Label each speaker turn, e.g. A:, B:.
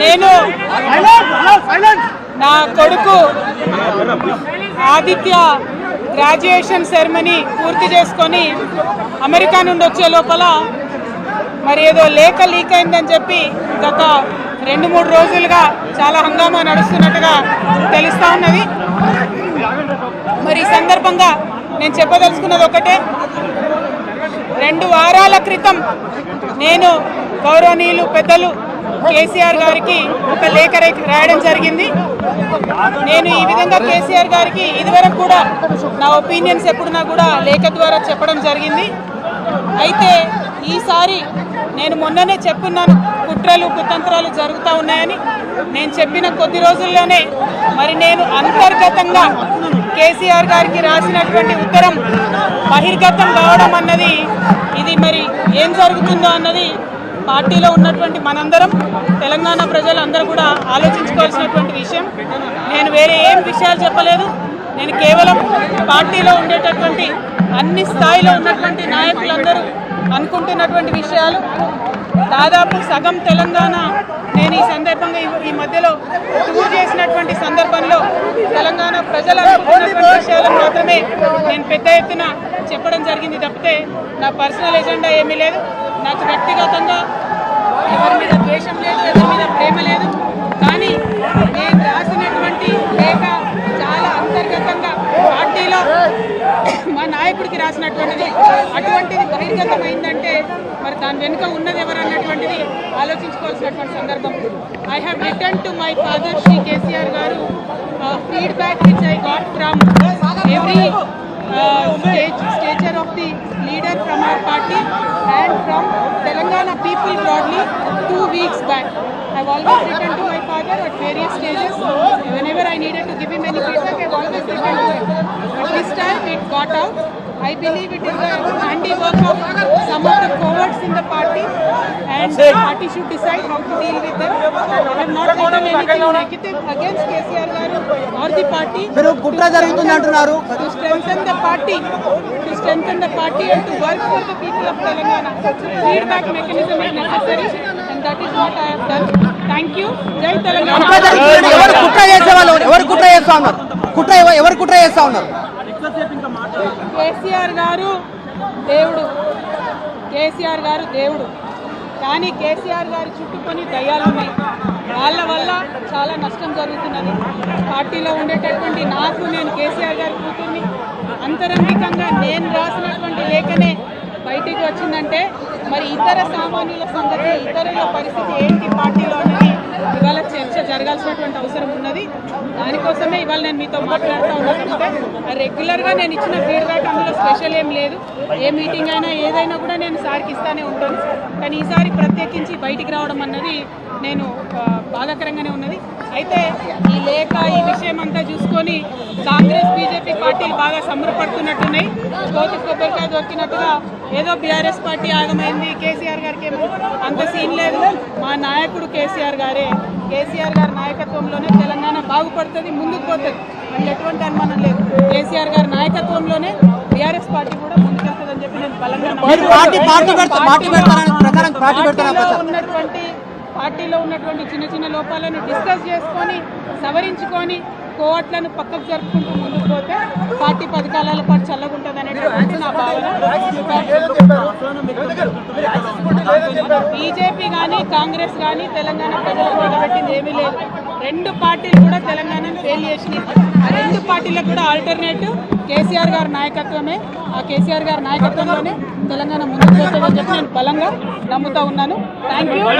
A: నేను నా కొడుకు ఆదిత్య గ్రాడ్యుయేషన్ సెరమనీ పూర్తి చేసుకొని అమెరికా నుండి వచ్చే లోపల మరి ఏదో లేఖ లీక్ అయిందని చెప్పి గత 2-3 రోజులుగా చాలా హంగామా నడుస్తున్నట్టుగా తెలుస్తూ ఉన్నది. మరి ఈ సందర్భంగా నేను చెప్పదలుచుకున్నది ఒకటే, 2 వారాల క్రితం నేను గౌరవనీయులు పెద్దలు కేసీఆర్ గారికి ఒక లేఖ రాయడం జరిగింది. నేను ఈ విధంగా కేసీఆర్ గారికి ఇదివరకు కూడా నా ఒపీనియన్స్ ఎప్పుడున్నా కూడా లేఖ ద్వారా చెప్పడం జరిగింది. అయితే ఈసారి నేను మొన్ననే చెప్పున్నాను, కుట్రలు కుతంత్రాలు జరుగుతూ ఉన్నాయని. నేను చెప్పిన కొద్ది రోజుల్లోనే మరి నేను అంతర్గతంగా కేసీఆర్ గారికి రాసినటువంటి ఉత్తరం బహిర్గతం కావడం అన్నది, ఇది మరి ఏం జరుగుతుందో అన్నది పార్టీలో ఉన్నటువంటి మనందరం, తెలంగాణ ప్రజలందరూ కూడా ఆలోచించుకోవాల్సినటువంటి విషయం. నేను వేరే ఏం విషయాలు చెప్పలేదు. నేను కేవలం పార్టీలో ఉండేటటువంటి అన్ని స్థాయిలో ఉన్నటువంటి నాయకులందరూ అనుకుంటున్నటువంటి విషయాలు. దాదాపు సగం తెలంగాణ నేను ఈ సందర్భంగా ఈ మధ్యలో టూర్ చేసినటువంటి సందర్భంలో తెలంగాణ ప్రజలు అనుకుంటున్నటువంటి విషయాలను మాత్రమే నేను పెద్ద ఎత్తున చెప్పడం జరిగింది తప్పితే నా పర్సనల్ ఎజెండా ఏమీ లేదు. నాకు వ్యక్తిగతంగా ఎవరి మీద ద్వేషం లేదు, ఎవరి మీద ప్రేమ లేదు. కానీ నేను రాసినటువంటి లేఖ చాలా అంతర్గతంగా పార్టీలో మా నాయకుడికి రాసినటువంటిది. అటువంటిది బహిర్గతమైందంటే మరి దాని వెనుక ఉన్నది ఎవరు అన్నటువంటిది ఆలోచించుకోవాల్సినటువంటి సందర్భం. I have return to my father Sri KCR గారు feedback which I got from every stature of the leader from our party and from Telangana people broadly 2 weeks back. I have always written to my father at various stages. Whenever I needed to give him any feedback, I have always written to him. But this time it got out. I believe it is the handiwork of some of the cowards in the party, and the party should decide how to deal with them. I have not written anything negative against KCR garu or the party. To strengthen the party and to work for the people of Telangana. Feedback mechanism is necessary, and that is what I have done. Thank you. Jai Telangana. KCR గారు దేవుడు, కానీ కేసీఆర్ గారి చుట్టుకొని దయ్యాలు ఉన్నాయి. వాళ్ళ వల్ల చాలా నష్టం జరుగుతున్నది. పార్టీలో ఉండేటటువంటి నేను కేసీఆర్ గారి కూతుర్ని, అంతరంగికంగా నేను రాసినటువంటి లేఖనే బయటికి వచ్చిందంటే మరి ఇతర సామాన్యుల సంగతి, ఇతరుల పరిస్థితి ఏంటి పార్టీలో అనేది ఇవాళ చర్చ జరగాల్సినటువంటి అవసరం ఉన్నది. దానికోసమే ఇవాళ నేను మీతో మాట్లాడుతూ ఉన్నాను. రెగ్యులర్గా నేను ఇచ్చిన ఫీడ్బ్యాక్ అందులో స్పెషల్ ఏం లేదు. ఏ మీటింగ్ అయినా ఏదైనా కూడా నేను సార్కి ఇస్తానే ఉంటాను. కానీ ఈసారి ప్రత్యేకించి బయటికి రావడం అన్నది నేను బాధాకరంగానే ఉన్నది. అయితే ఈ లేఖ, ఈ విషయం అంతా చూసుకొని కాంగ్రెస్ బీజేపీ పార్టీలు బాగా సంబరపడుతున్నట్టున్నాయి. కోతి కొబ్బరికాయ దొరికినట్టుగా ఏదో బీఆర్ఎస్ పార్టీ ఆగమైంది, కేసీఆర్ గారికి ఏమో అంత సీన్ లేదు. మా నాయకుడు కేసీఆర్ గారి నాయకత్వంలోనే తెలంగాణ బాగుపడుతుంది, ముందుకు పోతుంది. మనకి ఎటువంటి అనుమానం లేదు. కేసీఆర్ గారి నాయకత్వంలోనే బీఆర్ఎస్ పార్టీ కూడా ముందుకెళ్తుందని చెప్పి నేను బలంగా పార్టీలో ఉన్నటువంటి చిన్న చిన్న లోపాలను డిస్కస్ చేసుకొని సవరించుకొని కోవట్లను పక్కకు జరుపుకుంటూ ముందుకు పోతే పార్టీ 10 కాలాల పాటు చల్లగుంటుంది అనేటువంటి నా భావన. బీజేపీ కానీ కాంగ్రెస్ కానీ తెలంగాణ ప్రజలకు నిలబెట్టింది ఏమీ లేదు. 2 పార్టీలు కూడా తెలంగాణను ఫెయిల్ చేసినాయి. ఆ 2 పార్టీలకు కూడా ఆల్టర్నేటివ్ కేసీఆర్ గారి నాయకత్వమే. ఆ కేసీఆర్ గారి నాయకత్వంలోనే తెలంగాణ ముందుకు పోతుందని చెప్పి నేను బలంగా నమ్ముతా ఉన్నాను. Thank you.